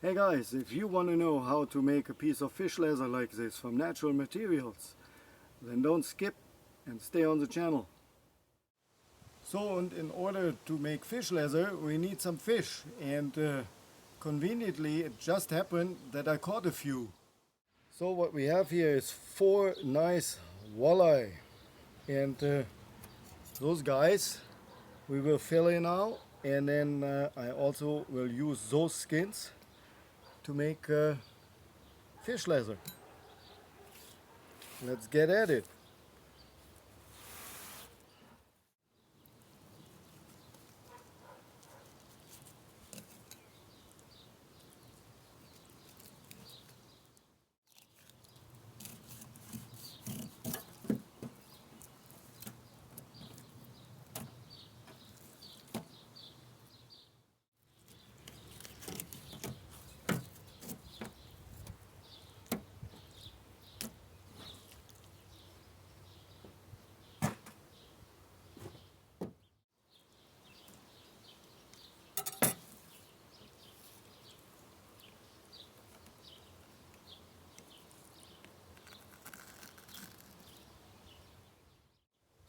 Hey guys, if you want to know how to make a piece of fish leather like this from natural materials, then don't skip and stay on the channel. So, and in order to make fish leather, we need some fish, and conveniently it just happened that I caught a few. So what we have here is 4 nice walleye, and those guys we will fillet now, and then I also will use those skins to make fish leather. Let's get at it.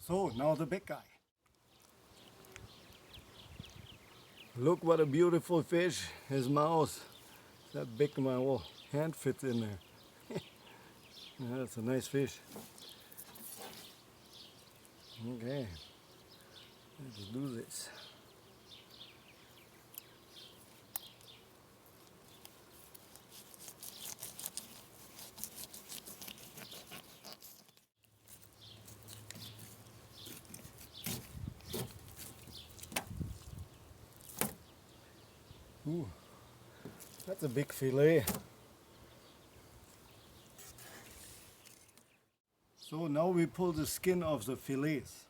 So now the big guy. Look what a beautiful fish. His mouth. That big my whole hand fits in there. Yeah, that's a nice fish. Okay. Let's do this. Ooh, that's a big fillet. So now we pull the skin off the fillets.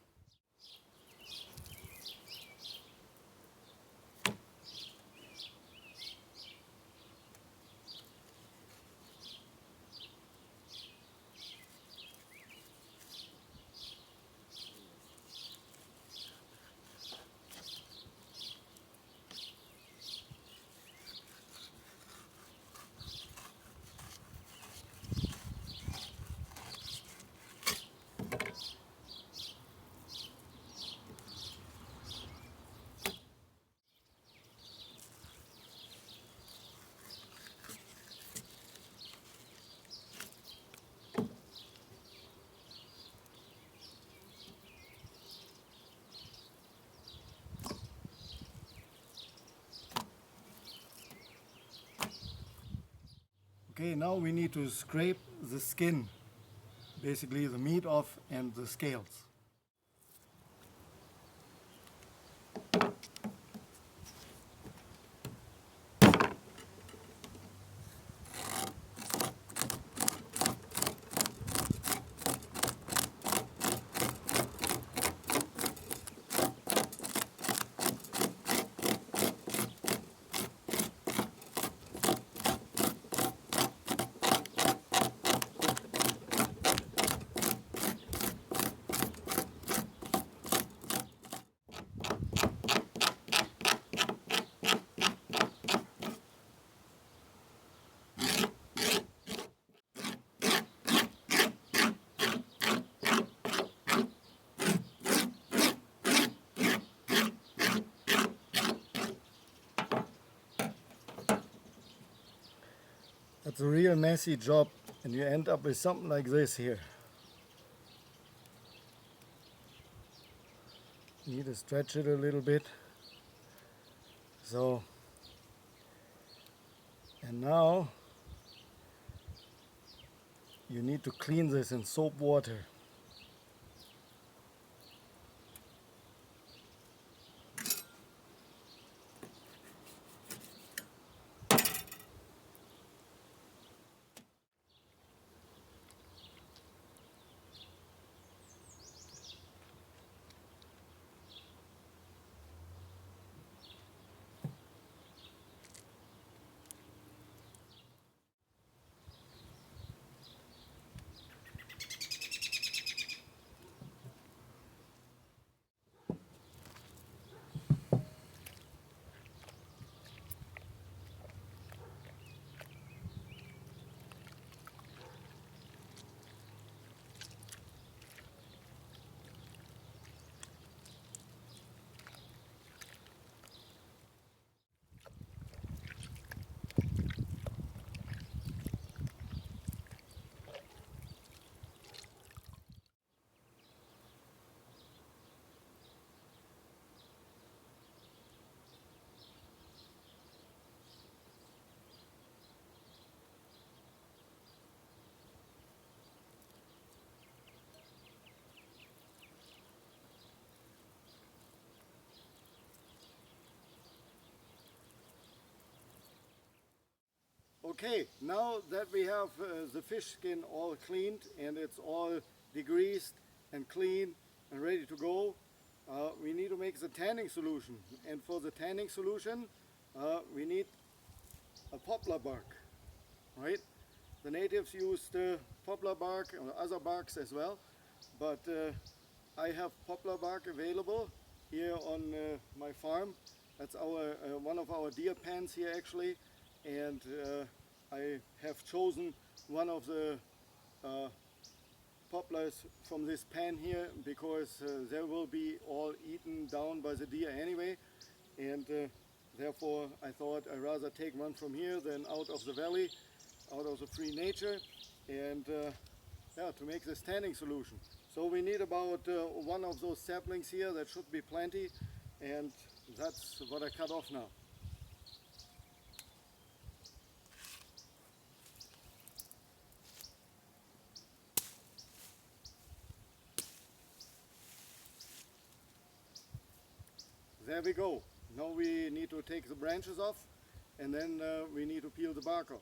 Okay, now we need to scrape the skin, basically the meat off and the scales. That's a real messy job, and you end up with something like this here. You need to stretch it a little bit. So, and now you need to clean this in soap water. Okay, now that we have the fish skin all cleaned and it's all degreased and clean and ready to go, we need to make the tanning solution. And for the tanning solution, we need a poplar bark, right? The natives used poplar bark or other barks as well, but I have poplar bark available here on my farm. That's our one of our deer pens here actually, and I have chosen one of the poplars from this pen here because they will be all eaten down by the deer anyway, and therefore I thought I'd rather take one from here than out of the valley, out of the free nature, and yeah, to make this tanning solution. So we need about one of those saplings here. That should be plenty, and that's what I cut off now. There we go. Now we need to take the branches off, and then we need to peel the bark off.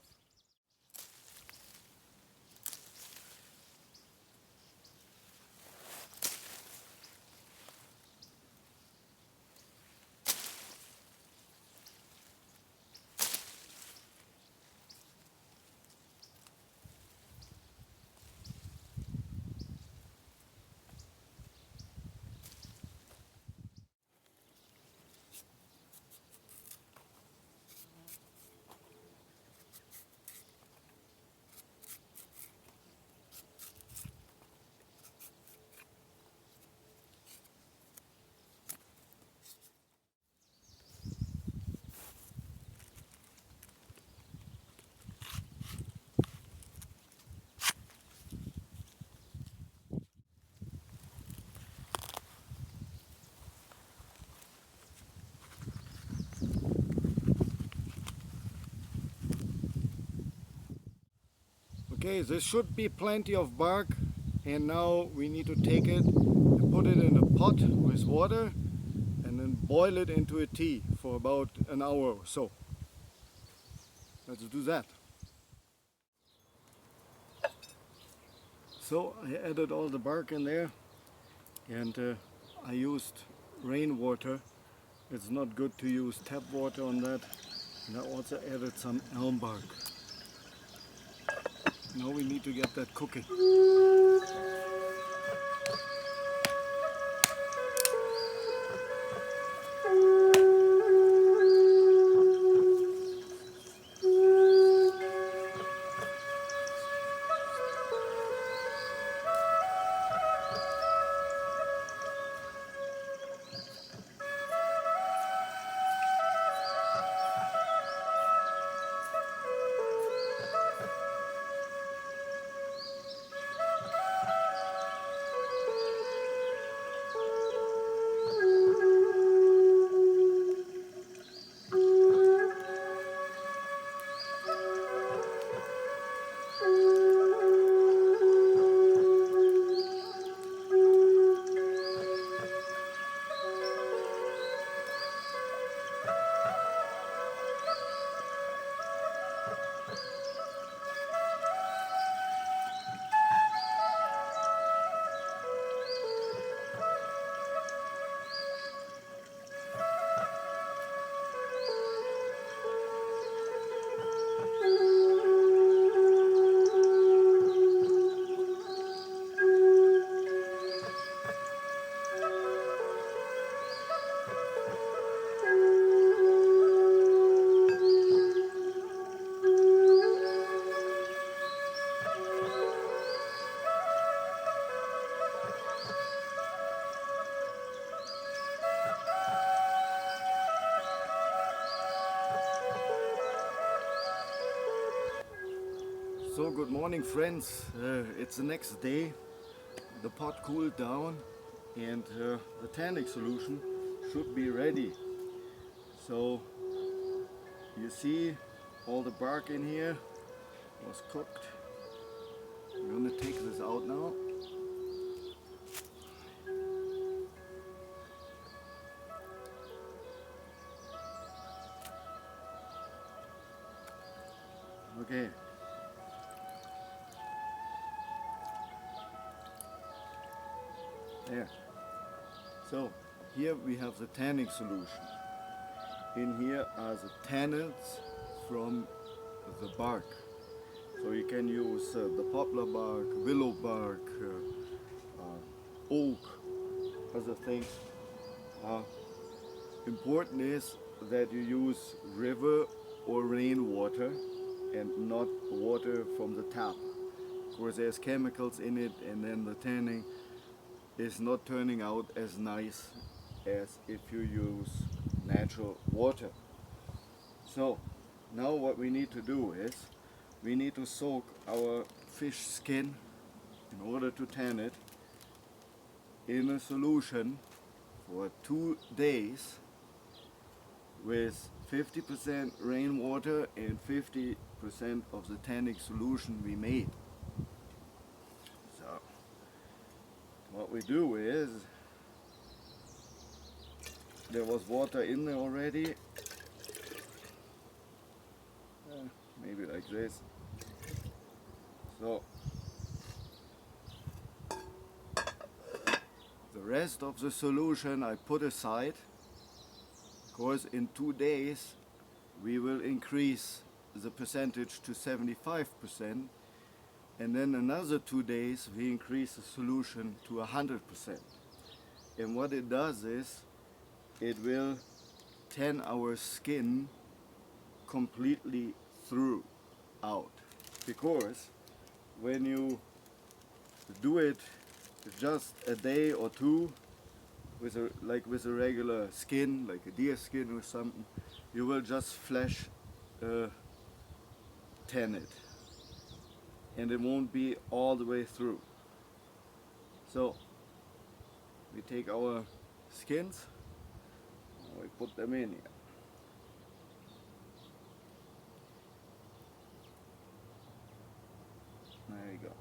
Okay, this should be plenty of bark, and now we need to take it and put it in a pot with water and then boil it into a tea for about an hour or so. Let's do that. So I added all the bark in there, and I used rainwater. It's not good to use tap water on that. And I also added some elm bark. Now we need to get that cooking. So good morning friends, it's the next day, the pot cooled down and the tanning solution should be ready. So you see all the bark in here was cooked. I'm gonna take this out now. Okay. There. So here we have the tanning solution. In here are the tannins from the bark. So you can use the poplar bark, willow bark, oak, other things. Important is that you use river or rainwater and not water from the tap. Of course there's chemicals in it, and then the tanning is not turning out as nice as if you use natural water. So now what we need to do is we need to soak our fish skin in order to tan it in a solution for 2 days with 50% rainwater and 50% of the tanning solution we made. So what we do is, there was water in there already, maybe like this. So the rest of the solution I put aside, because in 2 days we will increase the percentage to 75%, and then another 2 days we increase the solution to 100%. And what it does is it will tan our skin completely throughout, because when you do it just a day or two with a regular skin, like a deer skin or something, you will just flash tan it, and it won't be all the way through. So we take our skins, we put them in here. There you go.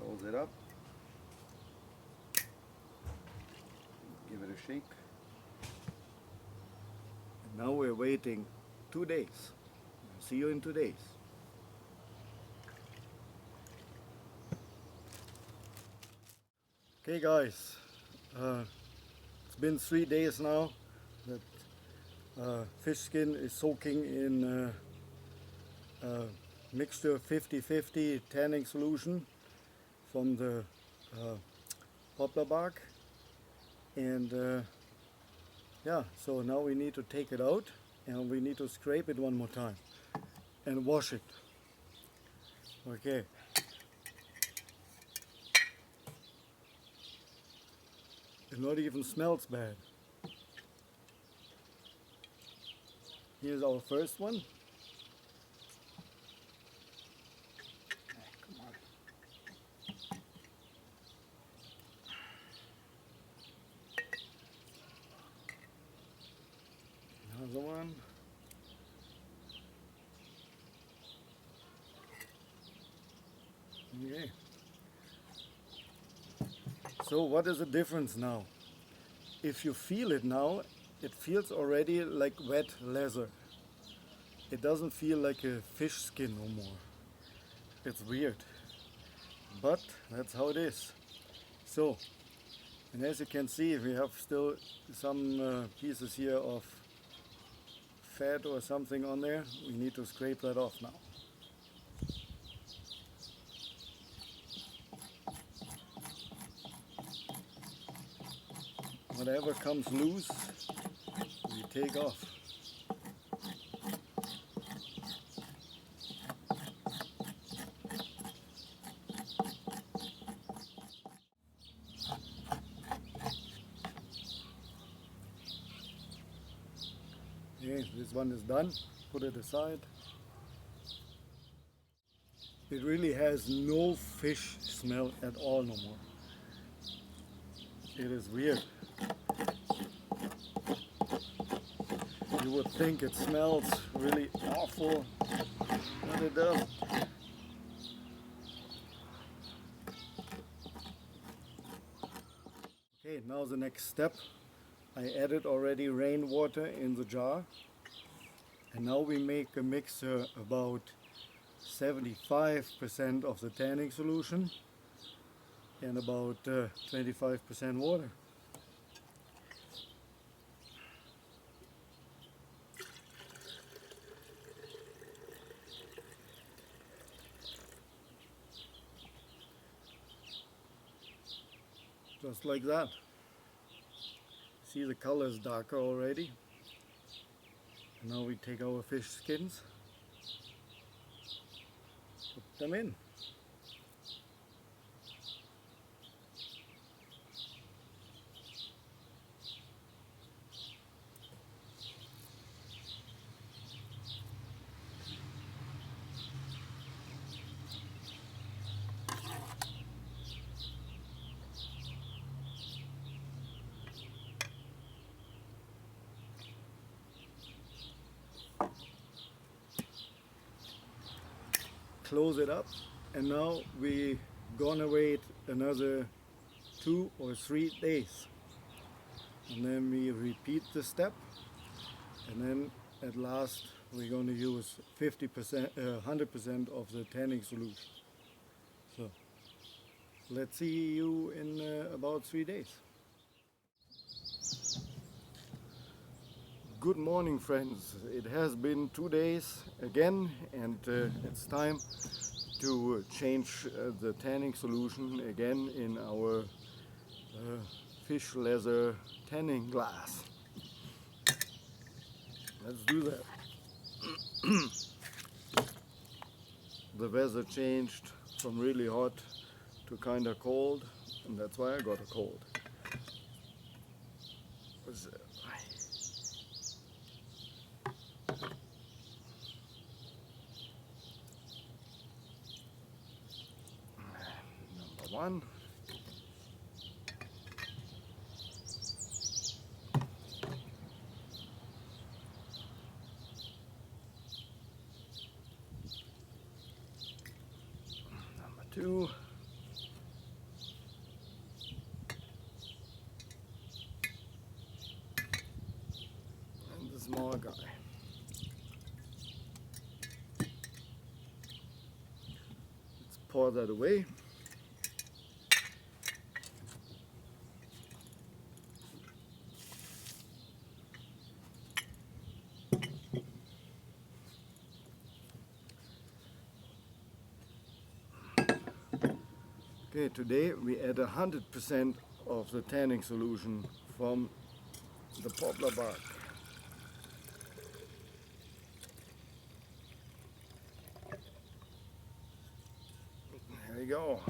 Close it up. Give it a shake. And now we're waiting 2 days. See you in 2 days. Okay guys, it's been 3 days now that fish skin is soaking in mixture 50-50 tanning solution from the poplar bark, and yeah, so now we need to take it out and we need to scrape it one more time and wash it. Okay. It not even smells bad. Here's our first one. Come on. Another one. Okay. So what is the difference now? If you feel it now, it feels already like wet leather. It doesn't feel like a fish skin no more. It's weird, but that's how it is. So, and as you can see, we have still some pieces here of fat or something on there. We need to scrape that off now. Whatever comes loose, we take off. Okay, this one is done. Put it aside. It really has no fish smell at all no more. It is weird. You would think it smells really awful, but it doesn't. Okay, now the next step. I added already rainwater in the jar, and now we make a mixture about 75% of the tanning solution and about 25% water. Just like that. See, the color is darker already. And now we take our fish skins, put them in. Close it up, and now we gonna wait another 2 or 3 days, and then we repeat the step, and then at last we're gonna use 50%, 100% of the tanning solution. So let's see you in about 3 days. Good morning, friends. It has been 2 days again, and it's time to change the tanning solution again in our fish leather tanning glass. Let's do that. The weather changed from really hot to kind of cold, and that's why I got a cold. Number 1. Number 2. And the small guy. Let's pour that away. Okay, today we add 100% of the tanning solution from the poplar bark. There we go.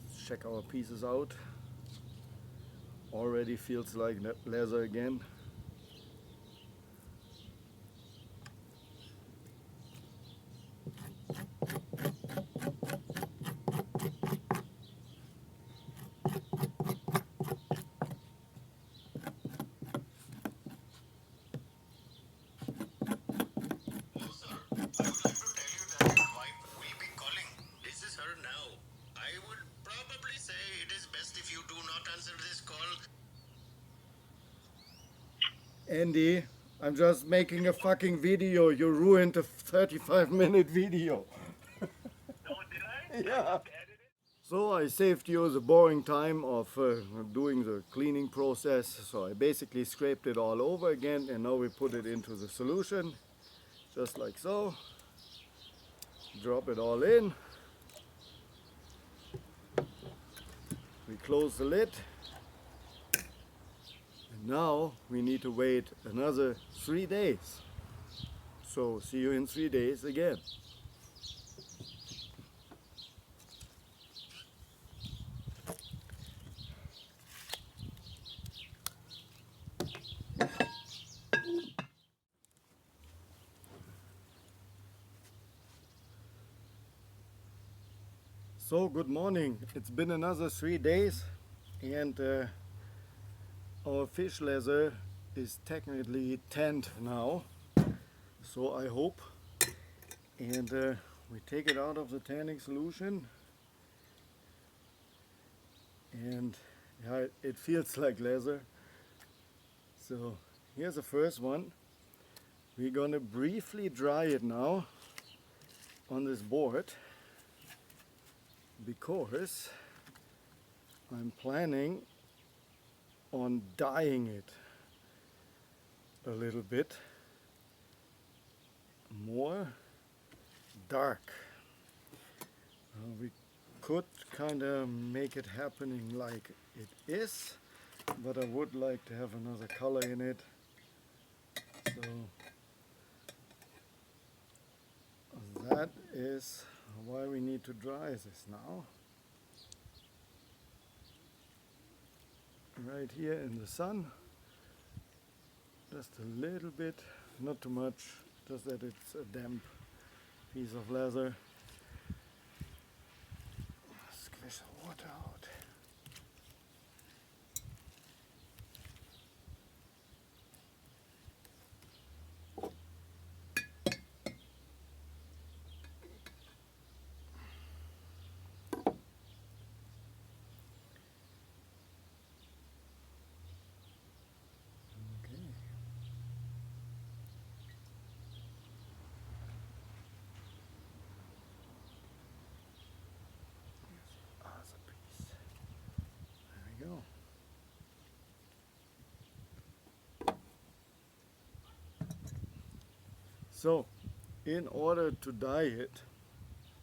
Let's check our pieces out. Already feels like leather again. Andy, I'm just making a fucking video. You ruined a 35-minute video. Oh, did I? Yeah. So I saved you the boring time of doing the cleaning process. So I basically scraped it all over again, and now we put it into the solution, just like so. Drop it all in. We close the lid. And now we need to wait another 3 days. So see you in 3 days again. So good morning. It's been another 3 days, and our fish leather is technically tanned now. So I hope. And we take it out of the tanning solution, and yeah, it feels like leather. So here's the first one. We're gonna briefly dry it now on this board because I'm planning on dyeing it a little bit more dark. We could kind of make it happening like it is, but I would like to have another color in it. So that is why we need to dry this now. Right here in the sun, just a little bit, not too much, just that it's a damp piece of leather. Squish the water out. Okay. Other piece. There we go. So, in order to dye it,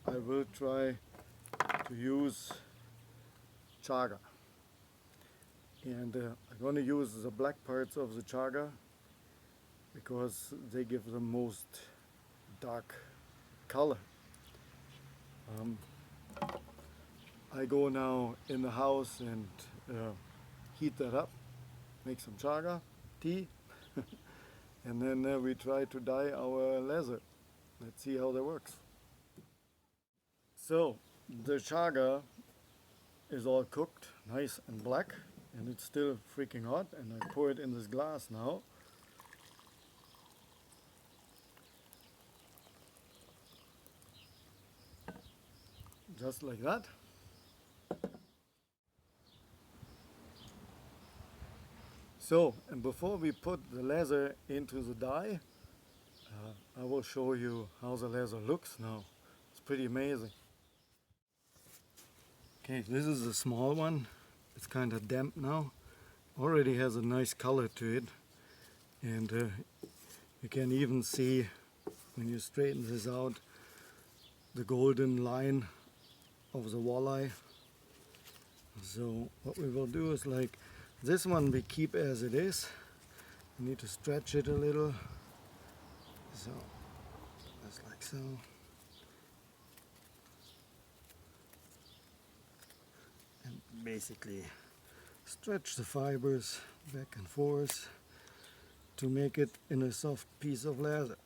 I will try to use chaga. And I'm going to use the black parts of the chaga because they give the most dark color. I go now in the house and heat that up, make some chaga, tea, and then we try to dye our leather. Let's see how that works. So the chaga is all cooked, nice and black, and it's still freaking hot, and I pour it in this glass now. Just like that. So, and before we put the leather into the dye, I will show you how the leather looks now. It's pretty amazing. Okay, this is a small one. It's kind of damp now. Already has a nice color to it. And you can even see, when you straighten this out, the golden line of the walleye. So what we will do is, like this one we keep as it is. We need to stretch it a little. So just like so. And basically stretch the fibers back and forth to make it in a soft piece of leather.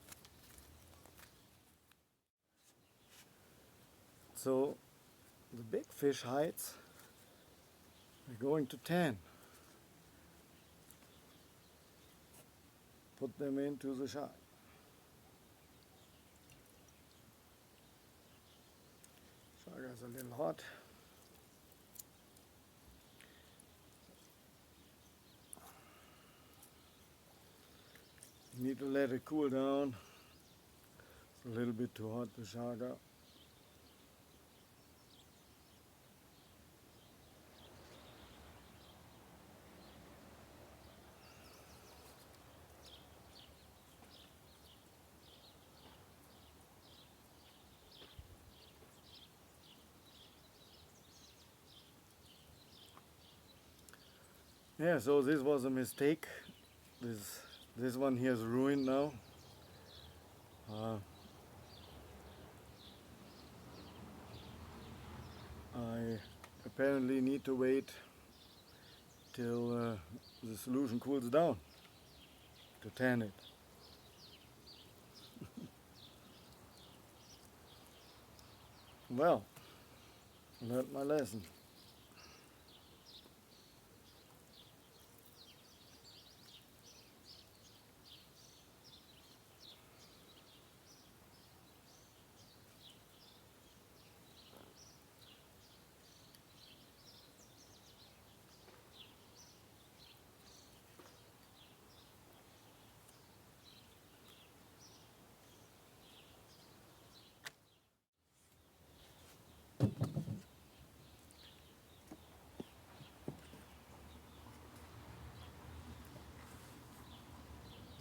So the big fish hides are going to tan. Put them into the shot. Chaga is a little hot. You need to let it cool down. It's a little bit too hot, the chaga. Yeah, so this was a mistake. This one here is ruined now. I apparently need to wait till the solution cools down to tan it. Well, learned my lesson.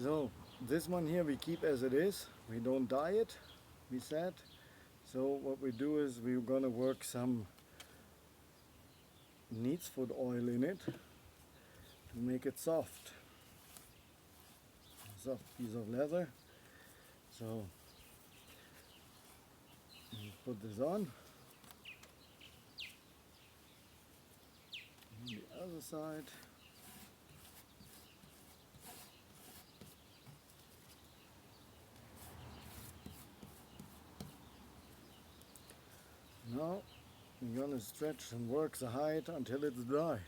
So this one here we keep as it is, we don't dye it, we said. So what we do is we're gonna work some neatsfoot oil in it to make it soft. Soft piece of leather. So put this on. And the other side. Now we're gonna stretch and work the hide until it's dry.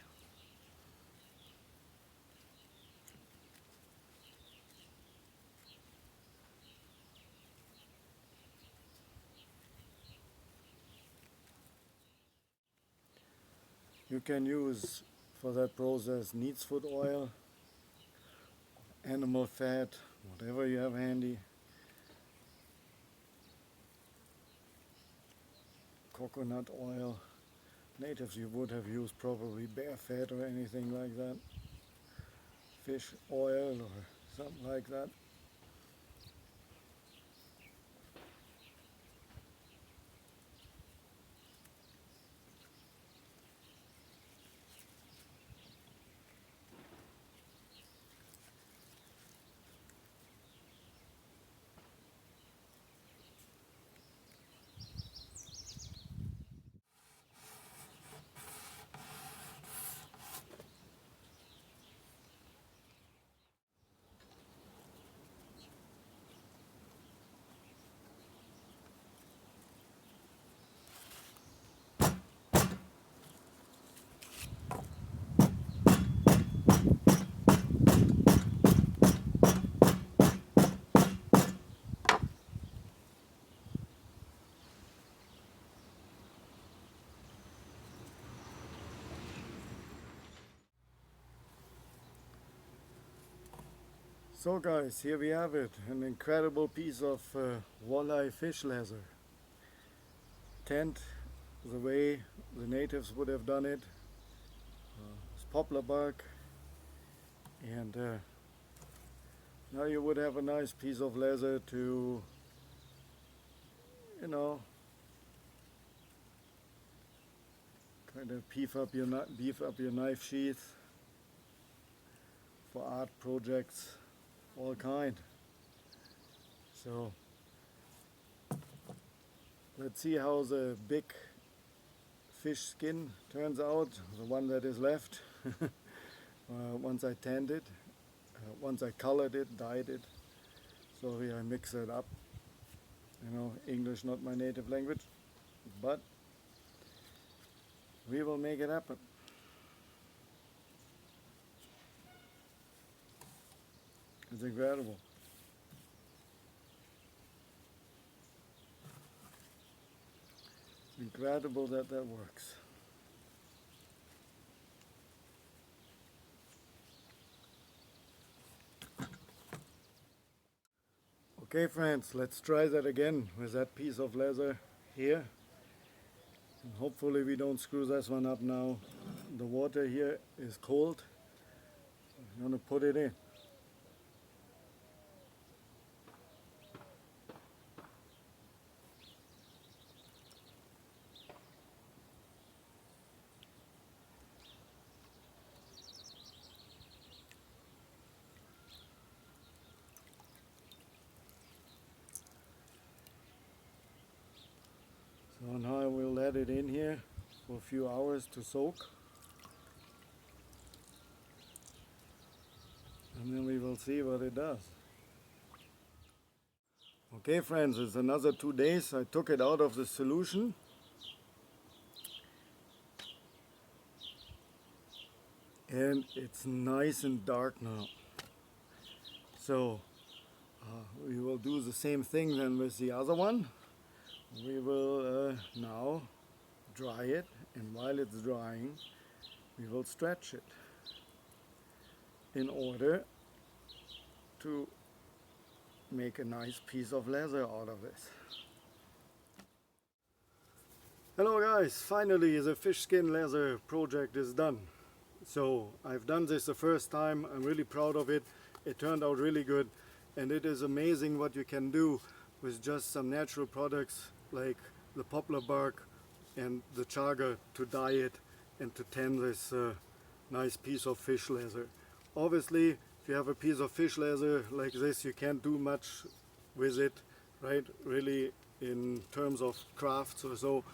You can use for that process neatsfoot oil, animal fat, whatever you have handy, coconut oil. Natives you would have used probably bear fat or anything like that, fish oil or something like that. So guys, here we have it, an incredible piece of walleye fish leather. Tanned the way the natives would have done it. It's poplar bark, and now you would have a nice piece of leather to, you know, kind of beef up your knife sheath for art projects, all kind. So let's see how the big fish skin turns out, the one that is left. Once I tanned it, once I colored it, dyed it. Sorry, I mix it up. You know, English not my native language, but we will make it happen. It's incredible. It's incredible that that works. Okay friends, let's try that again with that piece of leather here. And hopefully we don't screw this one up now. The water here is cold. I'm going to put it in. So now I will let it in here for a few hours to soak. And then we will see what it does. Okay friends, it's another 2 days. I took it out of the solution. And it's nice and dark now. So we will do the same thing then with the other one. We will now dry it, and while it's drying we will stretch it in order to make a nice piece of leather out of this. Hello guys, finally the fish skin leather project is done. So I've done this the first time. I'm really proud of it. it turned out really good, and it is amazing what you can do with just some natural products like the poplar bark and the chaga to dye it and to tan this nice piece of fish leather. Obviously, if you have a piece of fish leather like this, you can't do much with it, right? Really, in terms of crafts or so.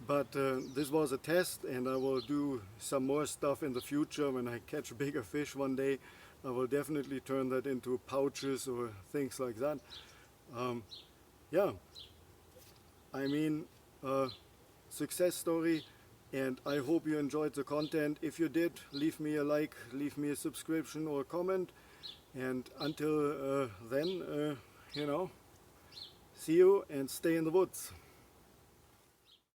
But this was a test, and I will do some more stuff in the future. When I catch bigger fish one day, I will definitely turn that into pouches or things like that. Yeah, I mean, success story, and I hope you enjoyed the content. If you did, leave me a like, leave me a subscription or a comment, and until then, you know, see you and stay in the woods.